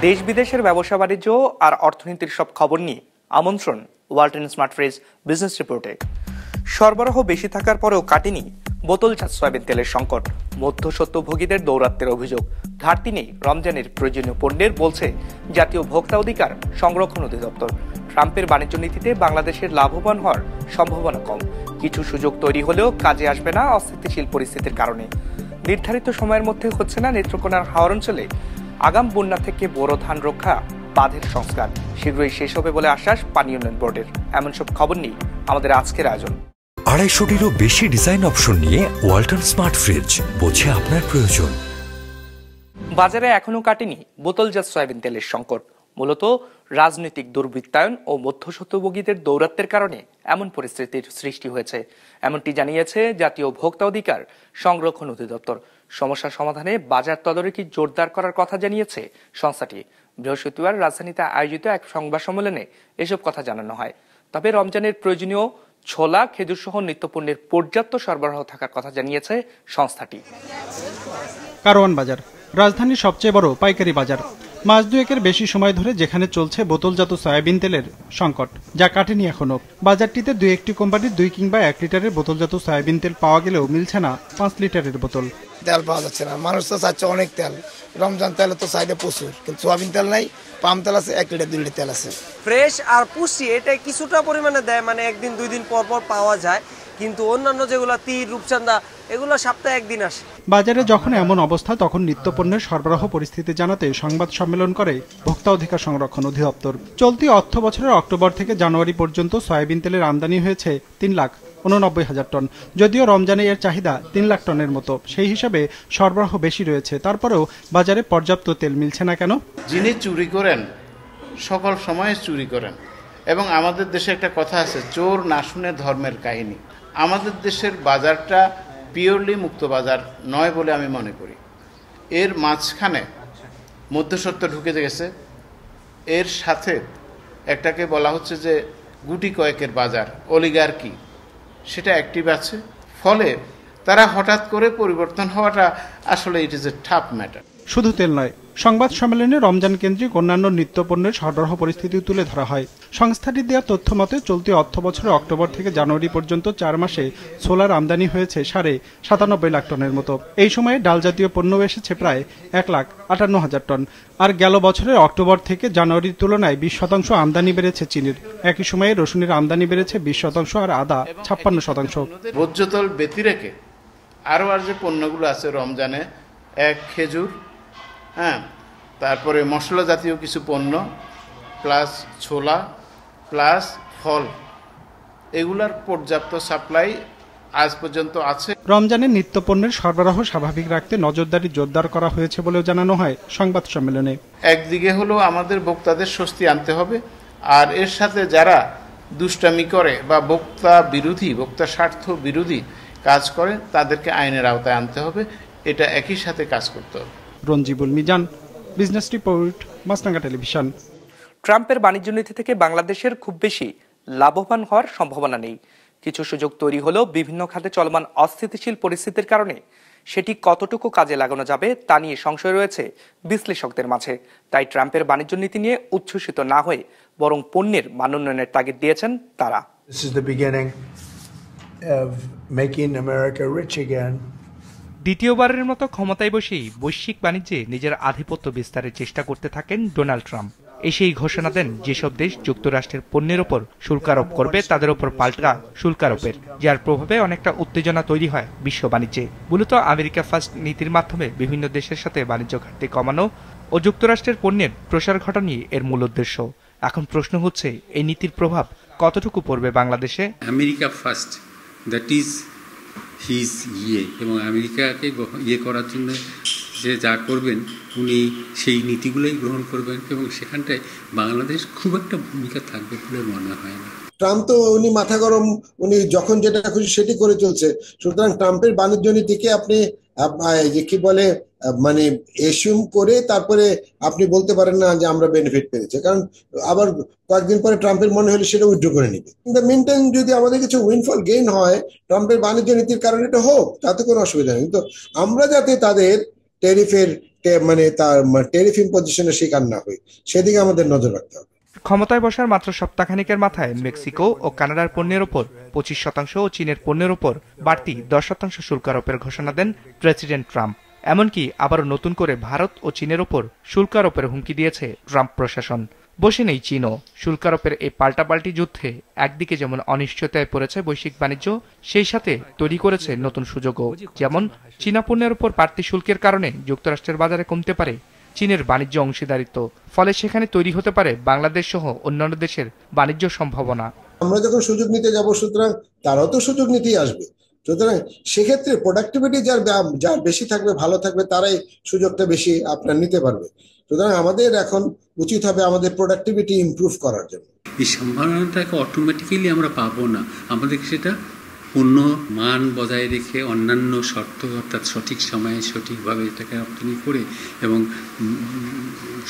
দেশ বিদেশের ব্যবসা বাণিজ্য আর অর্থনীতির সব খবর নিয়ে আমন্ত্রণ ওয়ালটন স্মার্ট ফ্রিজ বিজনেস রিপোর্টে। সরবরাহ বেশি থাকার পরেও কাটেনি বোতলজাত সয়াবিন তেলের সংকট। মধ্যস্বত্বভোগীদের দৌরাত্ম্যের অভিযোগ। ঘাটতি নেই রমজানের প্রয়োজনীয় পণ্যের, বলছে জাতীয় ভোক্তা অধিকার সংরক্ষণ অধিদপ্তর। ট্রাম্পের বাণিজ্য নীতিতে বাংলাদেশের লাভবান হওয়ার সম্ভাবনা কম। কিছু সুযোগ তৈরি হলেও কাজে আসবে না অস্থিতিশীল পরিস্থিতির কারণে। নির্ধারিত সময়ের মধ্যে হচ্ছে না নেত্রকোনার হাওর অঞ্চলে আগাম বন্যা থেকে বোরো ধান রক্ষা বাঁধের সংস্কার। শীঘ্রই শেষ হবে বলে আশ্বাস পানি উন্নয়ন বোর্ডের। এমন সব খবর নিয়ে আমাদের আজকের আয়োজন। 250-টিরও বেশি ডিজাইন অপশন নিয়ে ওয়ালটন স্মার্ট ফ্রিজ, বোঝে আপনার প্রয়োজন। বাজারে এখনো কাটেনি বোতলজাত সয়াবিন তেলের সংকট। মূলত রাজনৈতিক দুর্বৃত্তায়ন ও মধ্যস্বত্বভোগীদের দৌরাত্ম্যের কারণে এমন পরিস্থিতির সৃষ্টি হয়েছে, এমনটি জানিয়েছে জাতীয় ভোক্তা অধিকার সংরক্ষণ অধিদপ্তর। সমস্যা সমাধানে বাজার তদারকি জোরদার করার কথা জানিয়েছে সংস্থাটি। বৃহস্পতিবার রাজধানীতে আয়োজিত এক সংবাদ সম্মেলনে এসব কথা জানানো হয়। তবে রমজানের প্রয়োজনীয় ছোলা, খেজুর সহ নিত্যপণ্যের পর্যাপ্ত সরবরাহ থাকার কথা জানিয়েছে সংস্থাটি। কারওয়ান বাজার রাজধানীর সবচেয়ে বড় পাইকারি বাজার। মাস দুয়েকের বেশি সময় ধরে যেখানে চলছে বোতলজাত সয়াবিন তেলের সংকট, যা কাটেনি এখনো। বাজারটিতে 2-1টি কোম্পানির 2 কিংবা 1 লিটারের বোতলজাত সয়াবিন তেল পাওয়া গেলেও মিলছে না 5 লিটারের বোতল। তেল পাওয়া যাচ্ছে না, মানুষ তো চাচ্ছে অনেক তেল। রমজান তেল তো চাইলে প্রচুর, কিন্তু সয়াবিন তেল নাই। পাম তেল আছে 1 লিটার 2 লিটার তেল আছে। ফ্রেশ আর পুষ্টি এটা কিছুটা পরিমাণে দেয়, মানে 1 দিন 2 দিন পর পর পাওয়া যায়, কিন্তু অন্যান্য যেগুলো তীর, রূপচাঁদা, এগুলো সপ্তাহে 1 দিন আসে। বাজারে যখন এমন অবস্থা, তখন নিত্যপণ্যের সরবরাহ পরিস্থিতি জানাতে সংবাদ সম্মেলন করে ভোক্তা অধিকার সংরক্ষণ অধিদপ্তর। চলতি অর্থ বছরের অক্টোবর থেকে জানুয়ারি পর্যন্ত সয়াবিন তেলের আমদানি হয়েছে 3,89,000 টন। যদিও রমজানে এর চাহিদা 3 লাখ টনের মতো, সেই হিসাবে সরবরাহ বেশি রয়েছে। তারপরেও বাজারে পর্যাপ্ত তেল মিলছে না কেন? যিনি চুরি করেন সকল সময়ে চুরি করেন, এবং আমাদের দেশে একটা কথা আছে, চোর না শুনে ধর্মের কাহিনী। আমাদের দেশের বাজারটা পিওরলি মুক্ত বাজার নয় বলে আমি মনে করি। এর মাঝখানে মধ্যস্বত্ব ঢুকে গেছে। এর সাথে একটাকে বলা হচ্ছে যে গুটি কয়েকের বাজার, অলিগার্কি, সেটা অ্যাক্টিভ আছে। ফলে তারা হঠাৎ করে পরিবর্তন হওয়াটা আসলে it is a tough matter. শুধু তেল নয়, সংবাদ সম্মেলনে রমজান কেন্দ্রিক অন্যান্য নিত্যপণ্যের সরবরাহ পরিস্থিতি তুলে ধরা হয়। সংস্থাটি দেওয়া তথ্য মতে চলতি অর্থ বছরের অক্টোবর থেকে জানুয়ারি পর্যন্ত 4 মাসে ছোলার আমদানি হয়েছে 97.5 লাখ টনের মতো। এই সময়ে ডাল জাতীয় পণ্য এসেছে প্রায় 1,58,000 টন। আর গেল বছরের অক্টোবর থেকে জানুয়ারির তুলনায় 20% আমদানি বেড়েছে চিনির। একই সময়ে রসুনের আমদানি বেড়েছে 20% আর আদা 56%। ভোজ্যতেল ব্যতিরেকে আরও আর যে পণ্যগুলো আছে রমজানে, খেজুর, তারপরে মশলা জাতীয় কিছু পণ্য, প্লাস ছোলা, প্লাস ফল, এগুলার পর্যাপ্ত সাপ্লাই আজ পর্যন্ত আছে। রমজানের নিত্যপণ্যের সরবরাহ স্বাভাবিক রাখতে নজরদারি জোরদার করা হয়েছে বলেও জানানো হয় সংবাদ সম্মেলনে। একদিকে হলো আমাদের ভোক্তাদের স্বস্তি আনতে হবে, আর এর সাথে যারা দুষ্টামি করে বা ভোক্তা বিরোধী, ভোক্তা স্বার্থ বিরোধী কাজ করে, তাদেরকে আইনের আওতায় আনতে হবে। এটা একই সাথে কাজ করতে হবে। রঞ্জিবুল মিজান, বিজনেস রিপোর্ট, মাছরাঙা টেলিভিশন। ট্রাম্পের বাণিজ্য নীতি থেকে বাংলাদেশের খুব বেশি লাভবান হওয়ার সম্ভাবনা নেই। কিছু সুযোগ তৈরি হলেও বিভিন্ন খাতে চলমান অস্থিতিশীল পরিস্থিতির কারণে সেটি কতটুকু কাজে লাগানো যাবে তা নিয়ে সংশয় রয়েছে বিশ্লেষকদের মাঝে। তাই ট্রাম্পের বাণিজ্য নীতি নিয়ে উচ্ছ্বসিত না হয়ে বরং পণ্যের মান উন্নয়নের তাগিদ দিয়েছেন তারা। This is the beginning of making America rich again. দ্বিতীয়বারের মতো ক্ষমতায় বসেই বৈশ্বিক বাণিজ্যে নিজের আধিপত্য বিস্তারের চেষ্টা করতে থাকেন ডোনাল্ড ট্রাম্প। এসেই ঘোষণা দেন যেসব দেশ যুক্তরাষ্ট্রের পণ্যের ওপর শুল্ক আরোপ করবে তাদের ওপর পাল্টা শুল্ক আরোপের, যার প্রভাবে অনেকটা উত্তেজনা তৈরি হয় বিশ্ব বাণিজ্যে। মূলত আমেরিকা ফার্স্ট নীতির মাধ্যমে বিভিন্ন দেশের সাথে বাণিজ্য ঘাটতি কমানো ও যুক্তরাষ্ট্রের পণ্যের প্রসার ঘটানোই এর মূল উদ্দেশ্য। এখন প্রশ্ন হচ্ছে, এই নীতির প্রভাব কতটুকু পড়বে বাংলাদেশে? America first, that is his এবং আমেরিকাকে করার জন্য যে যা করবেন উনি সেই নীতিগুলোই গ্রহণ করবেন, এবং সেখানটায় বাংলাদেশ খুব একটা ভূমিকা থাকবে বলে মনে হয় না। ট্রাম্প তো উনি মাথা গরম, উনি যখন যেটা খুশি সেটি করে চলছে। সুতরাং ট্রাম্পের বাণিজ্য নীতিকে আপনি যে কি বলে মানে এসিউম করে তারপরে আপনি বলতে পারেন না যে আমরা বেনিফিট পেয়েছি, কারণ আবার কয়েকদিন পরে ট্রাম্পের মনে হলে সেটা উইথড্র করে নিবে। কিন্তু মেনটেন যদি আমাদের কিছু উইনফল গেইন হয় ট্রাম্পের বাণিজ্য নীতির কারণে এটা হোক, তাতে কোনো অসুবিধা নেই। কিন্তু আমরা যাতে তাদের টেরিফের মানে তার টেরিফ ইম্পোজিশনের শিকার না হই, সেদিকে আমাদের নজর রাখতে হবে। ক্ষমতায় বসার মাত্র সপ্তাহখানিকের মাথায় মেক্সিকো ও কানাডার পণ্যের ওপর 25% ও চীনের পণ্যের ওপর বাড়তি 10% শুল্ক আরোপের ঘোষণা দেন প্রেসিডেন্ট ট্রাম্প। এমনকি আবারও নতুন করে ভারত ও চীনের ওপর শুল্ক আরোপের হুমকি দিয়েছে ট্রাম্প প্রশাসন। বসে নেই চীনও। শুল্ক আরোপের এই পাল্টাপাল্টি যুদ্ধে একদিকে যেমন অনিশ্চয়তায় পড়েছে বৈশ্বিক বাণিজ্য, সেই সাথে তৈরি করেছে নতুন সুযোগও। যেমন চীনা পণ্যের ওপর বাড়তি শুল্কের কারণে যুক্তরাষ্ট্রের বাজারে কমতে পারে চীনের বাণিজ্য অংশীদারিত্ব, ফলে সেখানে তৈরি হতে পারে বাংলাদেশ সহ অন্যান্য দেশের বাণিজ্য সম্ভাবনা। আমরা যখন সুযোগ নিতে যাব, সুতরাং তারাও তো সুযোগ নিতেই আসবে। সুতরাং সেক্ষেত্রে প্রোডাক্টিভিটি যার বেশি থাকবে, ভালো থাকবে, তারাই সুযোগটা বেশি আপনার নিতে পারবে। সুতরাং আমাদের এখন উচিত হবে আমাদের প্রোডাক্টিভিটি ইমপ্রুভ করার জন্য। এই সম্ভাবনাটাকে অটোমেটিক্যালি আমরা পাবো না, আমাদের সেটা পণ্য মান বজায় রেখে অন্যান্য শর্ত, অর্থাৎ সঠিক সময়ে সঠিকভাবে এটাকে রপ্তানি করে এবং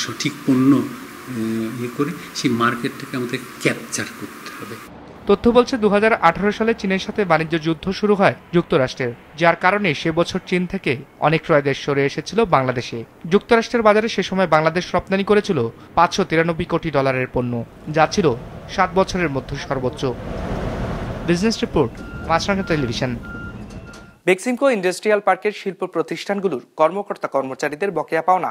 সঠিক পণ্য করে সেই মার্কেটটাকে আমাদের ক্যাপচার করতে হবে। তথ্য বলছে 2018 সালে চীনের সাথে বাণিজ্য যুদ্ধ শুরু হয় যুক্তরাষ্ট্রের, যার কারণে সে বছর চীন থেকে অনেক ক্রয় দেশ সরে এসেছিল বাংলাদেশে। যুক্তরাষ্ট্রের বাজারে সে সময় বাংলাদেশ রপ্তানি করেছিল $593 কোটি পণ্য, যা ছিল 7 বছরের মধ্যে সর্বোচ্চ। বিজনেস রিপোর্ট, মাছরাঙা টেলিভিশন। বেক্সিমকো ইন্ডাস্ট্রিয়াল পার্কের শিল্প প্রতিষ্ঠানগুলোর কর্মকর্তা কর্মচারীদের বকেয়া পাওনা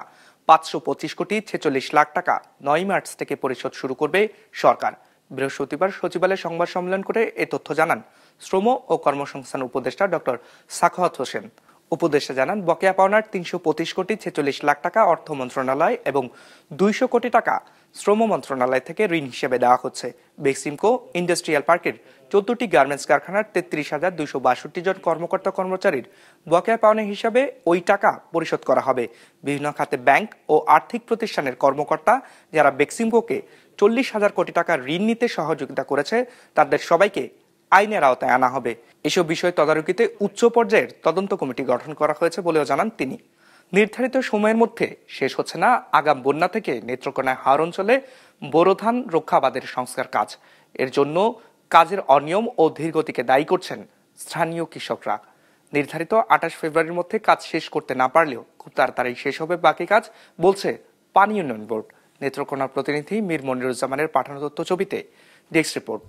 525 কোটি 46 লাখ টাকা 9 মার্চ থেকে পরিশোধ শুরু করবে সরকার। বৃহস্পতিবার সচিবালয়ে সংবাদ সম্মেলন করে এ তথ্য জানান শ্রম ও কর্মসংস্থান উপদেষ্টা ডক্টর সাখাওয়াত হোসেন। উপদেষ্টা জানান, বকেয়া পাওনার 325 কোটি 46 লাখ টাকা অর্থ মন্ত্রণালয় এবং 200 কোটি টাকা শ্রম মন্ত্রণালয় থেকে ঋণ হিসেবে দেওয়া হচ্ছে। বেক্সিমকো ইন্ডাস্ট্রিয়াল পার্কের 14টি গার্মেন্টস কারখানার 33,262 জন কর্মকর্তা কর্মচারীর বকেয়া পাওনা হিসাবে ওই টাকা পরিশোধ করা হবে। বিভিন্ন খাতে ব্যাংক ও আর্থিক প্রতিষ্ঠানের কর্মকর্তা যারা বেক্সিমকোকে 40,000 কোটি টাকা ঋণ নিতে সহযোগিতা করেছে, তাদের সবাইকে আইনের আওতায় আনা হবে। এসব বিষয় তদারকিতে উচ্চ পর্যায়ের তদন্ত কমিটি গঠন করা হয়েছে বলেও জানান তিনি। নির্ধারিত সময়ের মধ্যে শেষ হচ্ছে না আগাম বন্যা থেকে নেত্রকোনায় হাওর অঞ্চলে বোরো ধান রক্ষাবাদের সংস্কার কাজ। এর জন্য কাজের অনিয়ম ও ধীরগতিকে দায়ী করছেন স্থানীয় কৃষকরা। নির্ধারিত 28 ফেব্রুয়ারির মধ্যে কাজ শেষ করতে না পারলেও খুব তাড়াতাড়ি শেষ হবে বাকি কাজ, বলছে পানি উন্নয়ন বোর্ড। নেত্রকোনার প্রতিনিধি মীর মনিরুজ্জামানের পাঠানো তথ্য ছবিতে ডেস্ক রিপোর্ট।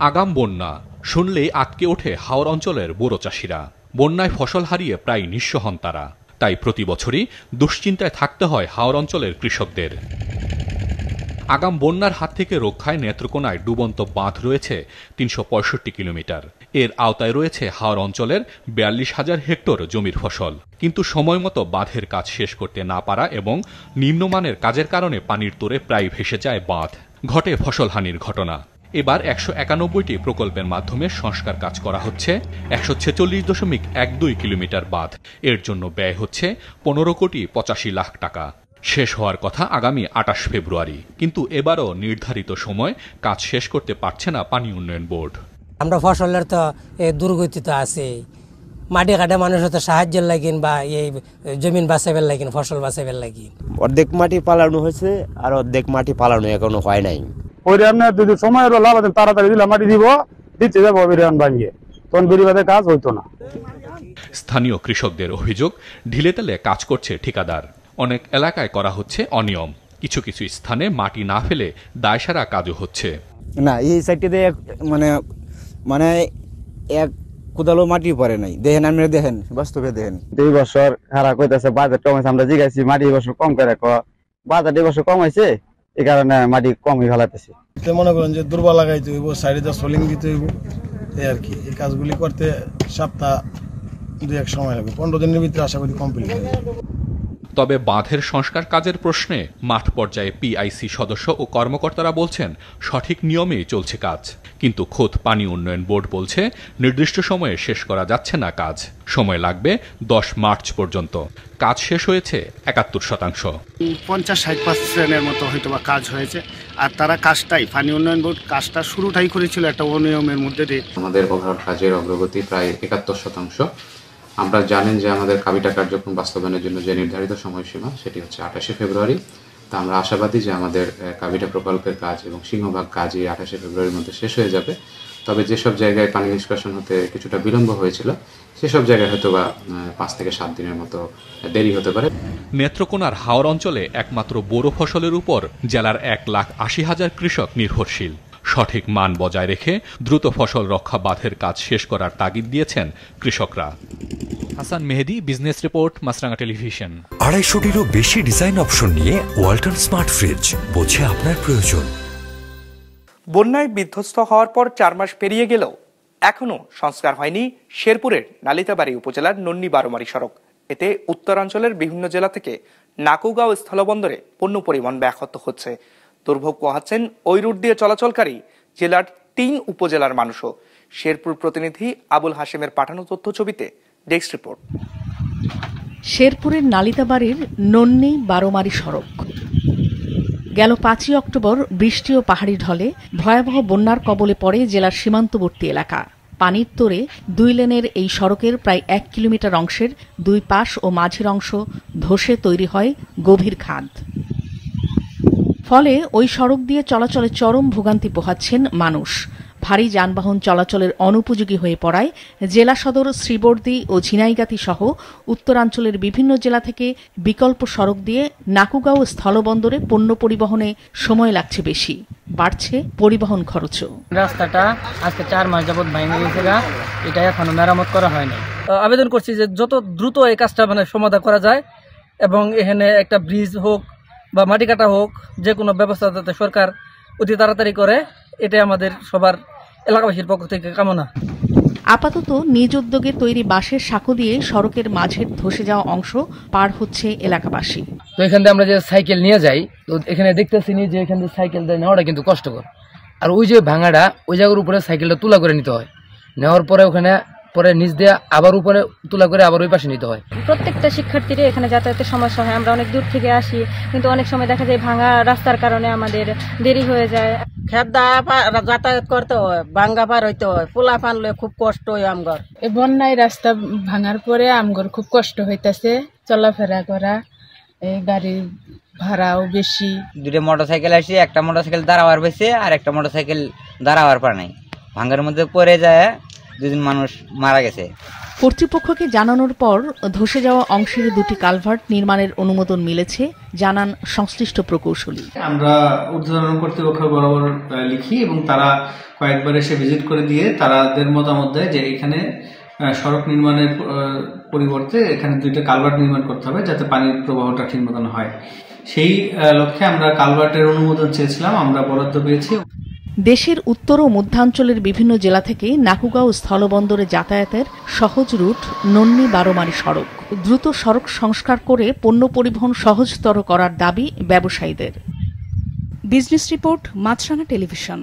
আগাম বন্যা শুনলেই আটকে ওঠে হাওর অঞ্চলের বোরো চাষিরা। বন্যায় ফসল হারিয়ে প্রায় নিঃস্ব হন তারা। তাই প্রতি বছরই দুশ্চিন্তায় থাকতে হয় হাওর অঞ্চলের কৃষকদের। আগাম বন্যার হাত থেকে রক্ষায় নেত্রকোনায় ডুবন্ত বাঁধ রয়েছে 365 কিলোমিটার। এর আওতায় রয়েছে হাওর অঞ্চলের 42,000 হেক্টর জমির ফসল। কিন্তু সময়মতো বাঁধের কাজ শেষ করতে না পারা এবং নিম্নমানের কাজের কারণে পানির তোরে প্রায় ভেসে যায় বাঁধ। ঘটে ফসলহানির ঘটনা। এবার 191টি প্রকল্পের মাধ্যমে সংস্কার কাজ করা হচ্ছে 146.12 কিলোমিটার বাঁধ। এর জন্য ব্যয় হচ্ছে 15 কোটি 85 লাখ টাকা। শেষ হওয়ার কথা আগামী 28 ফেব্রুয়ারি, কিন্তু এবারও নির্ধারিত সময় কাজ শেষ করতে পারছে না পানি উন্নয়ন বোর্ড। আমরা ফসলের তো দুর্গতি তো আছে, মাটি কাটে মানুষের তো সাহায্যের লাগিন বা এই জমিন বাঁচাবের লাগিন, ফসল বাঁচাবের লাগিন। অর্ধেক মাটি পালানো হয়েছে আর অর্ধেক মাটি পালানো এখনো হয় নাই। ওই আপনার যদি সময় হলো লাভ আছে, তাড়াতাড়ি দিলে মাটি দিব, দিতে যাবো বিরিয়ান ভাঙিয়ে, তখন বেরিবাদের কাজ হইতো না। স্থানীয় কৃষকদের অভিযোগ, ঢিলেতালে কাজ করছে ঠিকাদার। অনেক এলাকায় করা হচ্ছে অনিয়ম। কিছু কিছু স্থানে মাটি না ফেলে দায়সারা কাজও হচ্ছে না। এই সাইডটিতে মানে মানে এক কোদালো মাটি পড়ে নাই। দেখেন আপনি, দেখেন বাস্তবে দেখেন। 2 বছর খারাপ কইতাছে, বাজেট কম হয়েছে। আমরা জিগাইছি মাটি এই বছর কম করে, বাজেট এই বছর কম হয়েছে, এই কারণে মাটি কমই ফেলাতেছে। মনে করেন যে দুর্বল লাগাইতে হইব, সাইডে সোলিং দিতে হইব, এই আর কি। এই কাজগুলি করতে সপ্তাহ 2-1 সময় লাগবে। 15 দিনের ভিতরে আশা করি কমপ্লিট হয়ে যাবে। তবে বাঁধের সংস্কার কাজের প্রশ্নে মাঠ পর্যায়ে পিআইসি সদস্য ও কর্মকর্তারা বলছেন সঠিক নিয়মেই চলছে কাজ। কিন্তু খোদ পানি উন্নয়ন বোর্ড বলছে নির্দিষ্ট সময়ে শেষ করা যাচ্ছে না কাজ। সময় লাগবে 10 মার্চ পর্যন্ত। কাজ শেষ হয়েছে 71%। 50-60% মতো হয়তো বা কাজ হয়েছে। আর তারা কাজটাই, পানি উন্নয়ন বোর্ড কাজটা শুরুটাই করেছিল একটা অনিয়মের মধ্যে দিয়ে। আমাদের ওভারঅল কাজের অগ্রগতি প্রায় 71%। আমরা জানেন যে আমাদের কাবিটা কার্যক্রম বাস্তবায়নের জন্য যে নির্ধারিত সময়সীমা সেটি হচ্ছে 28 ফেব্রুয়ারি। তা আমরা আশাবাদী যে আমাদের কাবিটা প্রকল্পের কাজ এবং সিংহভাগ কাজই 28 ফেব্রুয়ারির মধ্যে শেষ হয়ে যাবে। তবে যেসব জায়গায় পানি নিষ্কাশন হতে কিছুটা বিলম্ব হয়েছিল সেসব জায়গায় হয়তো বা 5 থেকে 7 দিনের মতো দেরি হতে পারে। নেত্রকোনার হাওর অঞ্চলে একমাত্র বোরো ফসলের উপর জেলার 1,80,000 কৃষক নির্ভরশীল। সঠিক মান বজায় রেখে দ্রুত ফসল রক্ষা বাঁধের কাজ শেষ করার তাগিদ দিয়েছেন কৃষকরা। হাসান মেহেদি, বিজনেস রিপোর্ট, মাছরাঙা টেলিভিশন। 250-টিরও বেশি ডিজাইন অপশন নিয়ে ওয়ালটন স্মার্ট ফ্রিজ, বোঝে আপনার প্রয়োজন। বন্যায় বিধ্বস্ত হওয়ার পর 4 মাস পেরিয়ে গেলেও এখনও সংস্কার হয়নি শেরপুরের নালিতাবাড়ী উপজেলার নন্নি বারোমারি সড়ক। এতে উত্তরাঞ্চলের বিভিন্ন জেলা থেকে নাকুগাঁও স্থলবন্দরে পণ্য পরিবহন ব্যাহত হচ্ছে। দুর্ভোগ পোহাচ্ছেন ওই রুট দিয়ে চলাচলকারী জেলার 3 উপজেলার মানুষও। শেরপুর প্রতিনিধি আবুল হাশেমের পাঠানো তথ্য ছবিতে ডেস্ক রিপোর্ট। শেরপুরের নালিতাবাড়ির নন্নি বারোমারি সড়ক গেল 5ই অক্টোবর বৃষ্টি ও পাহাড়ি ঢলে ভয়াবহ বন্যার কবলে পড়ে জেলার সীমান্তবর্তী এলাকা। পানির তোড়ে 2 লেনের এই সড়কের প্রায় 1 কিলোমিটার অংশের 2 পাশ ও মাঝের অংশ ধসে তৈরি হয় গভীর খাদ। ফলে ওই সড়ক দিয়ে চলাচলে চরম ভোগান্তি পোহাচ্ছেন মানুষ। ভারী যানবাহন চলাচলের অনুপযোগী হয়ে পড়ায় জেলা সদর শ্রীবর্দী ও ঝিনাইগাতি সহ উত্তরাঞ্চলের বিভিন্ন জেলা থেকে বিকল্প সড়ক দিয়ে নাকুগাঁও স্থলবন্দরে পণ্য পরিবহনে সময় লাগছে বেশি, বাড়ছে পরিবহন খরচও। রাস্তাটা আজকে 4 মাস যাবত ভেঙে গেছে, এটা এখনো মেরামত করা হয়নি। আবেদন করছি যে যত দ্রুত এই কাজটা সমাধান করা যায় এবং এখানে একটা ব্রিজ হোক বা মাটি কাটা হোক, যে কোনো ব্যবস্থা যাতে সরকার অতি তাড়াতাড়ি করে, এটাই আমাদের সবার এলাকাবাসীর পক্ষ থেকে কামনা। আপাতত নিজ উদ্যোগে তৈরি বাঁশের সাঁকো দিয়ে সড়কের মাঝের ধসে যাওয়া অংশ পার হচ্ছে এলাকাবাসী। তো এখান থেকে আমরা যে সাইকেল নিয়ে যাই, তো এখানে দেখতেছি যে এখান থেকে সাইকেল নেওয়াটা কিন্তু কষ্টকর। আর ওই যে ভাঙাটা, ওই জায়গার উপরে সাইকেলটা তুলা করে নিতে হয়, নেওয়ার পরে ওখানে পরে নিচ দিয়ে আবার উপরে তুলা করে আবার ওই পাশে নিতে হয়। প্রত্যেকটা শিক্ষার্থীরা এখানে যাতায়াতের সমস্যা হয়। আমরা অনেক দূর থেকে আসি, কিন্তু অনেক সময় দেখা যায় ভাঙা রাস্তার কারণে আমাদের দেরি হয়ে যায়। খেদা যাতায়াত করতে হয়, ভাঙ্গা পার হইতে হয়, পোলা পানলে খুব কষ্ট হয় আমগর। এই বন্যায় রাস্তা ভাঙার পরে আমগর খুব কষ্ট হইতাছে চলাফেরা করা, এই গাড়ির ভাড়াও বেশি। 2টা মোটরসাইকেল আসি, একটা মোটরসাইকেল দাঁড়াবার পেয়েছে আর একটা মোটরসাইকেল দাঁড়াবার পর নাই, ভাঙার মধ্যে পড়ে যায় 2 মানুষ মারা গেছে। কর্তৃপক্ষকে জানানোর পর ধসে যাওয়া অংশের 2টি কালভার্ট নির্মাণের অনুমোদন মিলেছে, জানান সংশ্লিষ্ট প্রকৌশলী। আমরা ঊর্ধ্বতন কর্তৃপক্ষ বরাবর লিখি এবং তারা কয়েকবার এসে ভিজিট করে দিয়ে তাদের মতামত দেয় যে এখানে সড়ক নির্মাণের পরিবর্তে এখানে 2টা কালভার্ট নির্মাণ করতে হবে যাতে পানির প্রবাহটা ঠিক মতন হয়। সেই লক্ষ্যে আমরা কালভার্টের অনুমোদন চেয়েছিলাম, আমরা বরাদ্দ পেয়েছি। দেশের উত্তর ও মধ্যাঞ্চলের বিভিন্ন জেলা থেকে নাকুগাঁও স্থলবন্দরে যাতায়াতের সহজ রুট নন্নি বারোমারি সড়ক। দ্রুত সড়ক সংস্কার করে পণ্য পরিবহন সহজতর করার দাবি ব্যবসায়ীদের। বিজনেস রিপোর্ট, মাছরাঙা টেলিভিশন।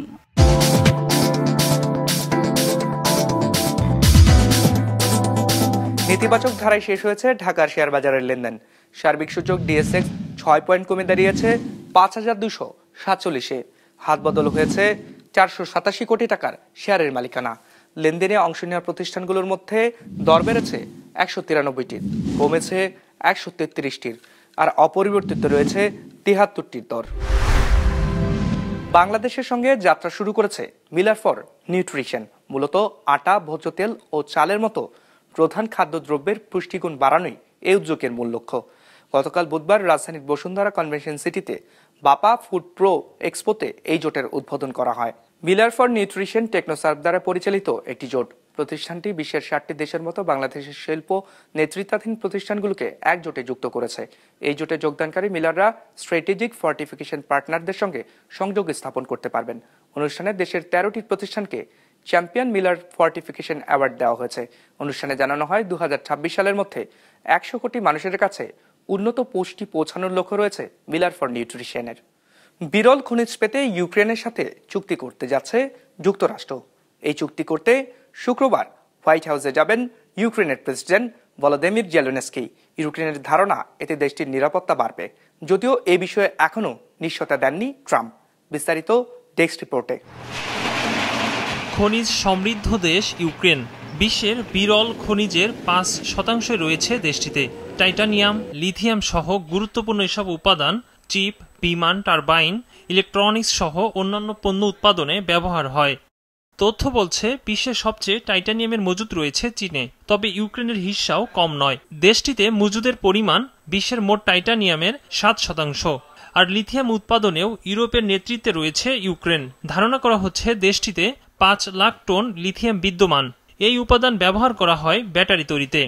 নেতিবাচক ধারায় শেষ হয়েছে ঢাকার শেয়ার বাজারের লেনদেন। সার্বিক সূচক ডিএসএক্স 6 পয়েন্ট কমে দাঁড়িয়েছে 5247-এ। হাত বদল হয়েছে 487 কোটি টাকার শেয়ারের মালিকানা। লেনদেনে অংশ নেওয়া প্রতিষ্ঠানগুলোর মধ্যে দর বেড়েছে 193টির, কমেছে 133টির, আর অপরিবর্তিত রয়েছে 73টির দর। বাংলাদেশের সঙ্গে যাত্রা শুরু করেছে মিলার ফর নিউট্রিশন। মূলত আটা, ভোজ্য তেল ও চালের মতো প্রধান খাদ্যদ্রব্যের পুষ্টিগুণ বাড়ানোই এই উদ্যোগের মূল লক্ষ্য। গতকাল বুধবার রাজধানীর বসুন্ধরা কনভেনশন সিটিতে বাপা ফুড প্রো এক্সপোতে এই জোটের উদ্বোধন করা হয়। মিলার ফর নিউট্রিশন টেকনোসার্ভ দ্বারা পরিচালিত একটি জোট। প্রতিষ্ঠানটি বিশ্বের 60টি দেশের মতো বাংলাদেশের শিল্প নেতৃত্বাধীন প্রতিষ্ঠানগুলোকে এক জোটে যুক্ত করেছে। এই জোটে যোগদানকারী মিলাররা স্ট্র্যাটেজিক ফর্টিফিকেশন পার্টনারদের সঙ্গে সংযোগ স্থাপন করতে পারবেন। অনুষ্ঠানে দেশের 13টি প্রতিষ্ঠানকে চ্যাম্পিয়ন মিলার ফর্টিফিকেশন অ্যাওয়ার্ড দেওয়া হয়েছে। অনুষ্ঠানে জানানো হয় 2026 সালের মধ্যে 100 কোটি মানুষের কাছে উন্নত পুষ্টি পৌঁছানোর লক্ষ্য রয়েছে মিলার ফর নিউট্রিশনের। বিরল খনিজ পেতে ইউক্রেনের সাথে চুক্তি করতে যাচ্ছে যুক্তরাষ্ট্র। এই চুক্তি করতে শুক্রবার হোয়াইট হাউসে যাবেন ইউক্রেনের প্রেসিডেন্ট ভলোদিমির জেলেনস্কি। ইউক্রেনের ধারণা এতে দেশটির নিরাপত্তা বাড়বে, যদিও এ বিষয়ে এখনও নিশ্চয়তা দেননি ট্রাম্প। বিস্তারিত ডেস্ক রিপোর্টে। খনিজ সমৃদ্ধ দেশ ইউক্রেন। বিশ্বের বিরল খনিজের 5% রয়েছে দেশটিতে। টাইটানিয়াম, লিথিয়াম সহ গুরুত্বপূর্ণ এসব উপাদান চিপ, বিমান, টারবাইন, ইলেকট্রনিক্স সহ অন্যান্য পণ্য উৎপাদনে ব্যবহার হয়। তথ্য বলছে বিশ্বের সবচেয়ে টাইটানিয়ামের মজুদ রয়েছে চীনে, তবে ইউক্রেনের হিস্সাও কম নয়। দেশটিতে মজুদের পরিমাণ বিশ্বের মোট টাইটানিয়ামের 7%। আর লিথিয়াম উৎপাদনেও ইউরোপের নেতৃত্বে রয়েছে ইউক্রেন। ধারণা করা হচ্ছে দেশটিতে 5 লাখ টন লিথিয়াম বিদ্যমান। এই উপাদান ব্যবহার করা হয় ব্যাটারি তৈরিতে।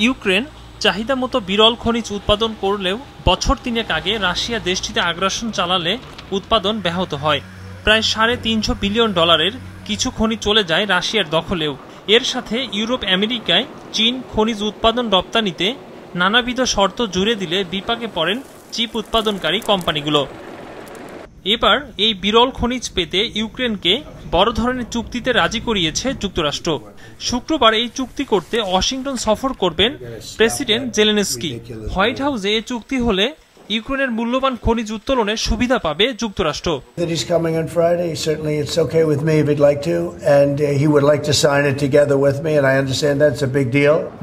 ইউক্রেন চাহিদা মতো বিরল খনিজ উৎপাদন করলেও বছর 3 আগে রাশিয়া দেশটিতে আগ্রাসন চালালে উৎপাদন ব্যাহত হয়। প্রায় $350 বিলিয়ন কিছু খনি চলে যায় রাশিয়ার দখলেও। এর সাথে ইউরোপ আমেরিকায় চীন খনিজ উৎপাদন রপ্তানিতে নানাবিধ শর্ত জুড়ে দিলে বিপাকে পড়েন চিপ উৎপাদনকারী কোম্পানিগুলো। এবার এই বিরল খনিজ পেতে ইউক্রেনকে বড় ধরনের চুক্তিতে রাজি করিয়েছে যুক্তরাষ্ট্র। শুক্রবার এই চুক্তি করতে ওয়াশিংটন সফর করবেন প্রেসিডেন্ট জেলেনস্কি। হোয়াইট হাউসে এই চুক্তি হলে ইউক্রেনের মূল্যবান খনিজ উত্তোলনের সুবিধা পাবে যুক্তরাষ্ট্র।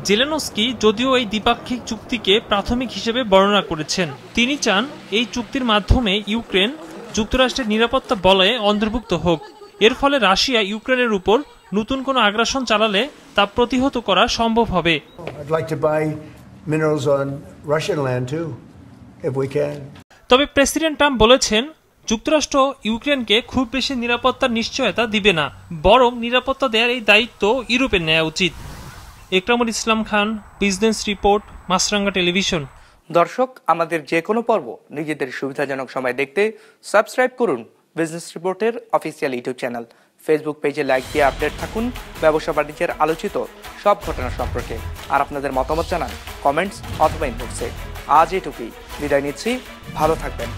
জেলেনস্কি যদিও এই দ্বিপাক্ষিক চুক্তিকে প্রাথমিক হিসেবে বর্ণনা করেছেন। তিনি চান এই চুক্তির মাধ্যমে ইউক্রেন যুক্তরাষ্ট্রের নিরাপত্তা বলয়ে অন্তর্ভুক্ত হোক। এর ফলে রাশিয়া ইউক্রেনের উপর নতুন কোনো আগ্রাসন চালালে তা প্রতিহত করা সম্ভব হবে। তবে প্রেসিডেন্ট ট্রাম্প বলেছেন যুক্তরাষ্ট্র ইউক্রেনকে খুব বেশি নিরাপত্তার নিশ্চয়তা দিবে না, বরং নিরাপত্তা দেওয়ার এই দায়িত্ব ইউরোপের নেওয়া উচিত। একরামুল ইসলাম খান, বিজনেস রিপোর্ট, মাছরাঙ্গা টেলিভিশন। দর্শক, আমাদের যে কোনো পর্ব নিজেদের সুবিধাজনক সময় দেখতে সাবস্ক্রাইব করুন বিজনেস রিপোর্টের অফিসিয়াল ইউটিউব চ্যানেল। ফেসবুক পেজে লাইক দিয়ে আপডেট থাকুন ব্যবসা বাণিজ্যের আলোচিত সব ঘটনা সম্পর্কে। আর আপনাদের মতামত জানান কমেন্টস অথবা ইনবক্সে। আজ এটুকুই, বিদায় নিচ্ছি, ভালো থাকবেন।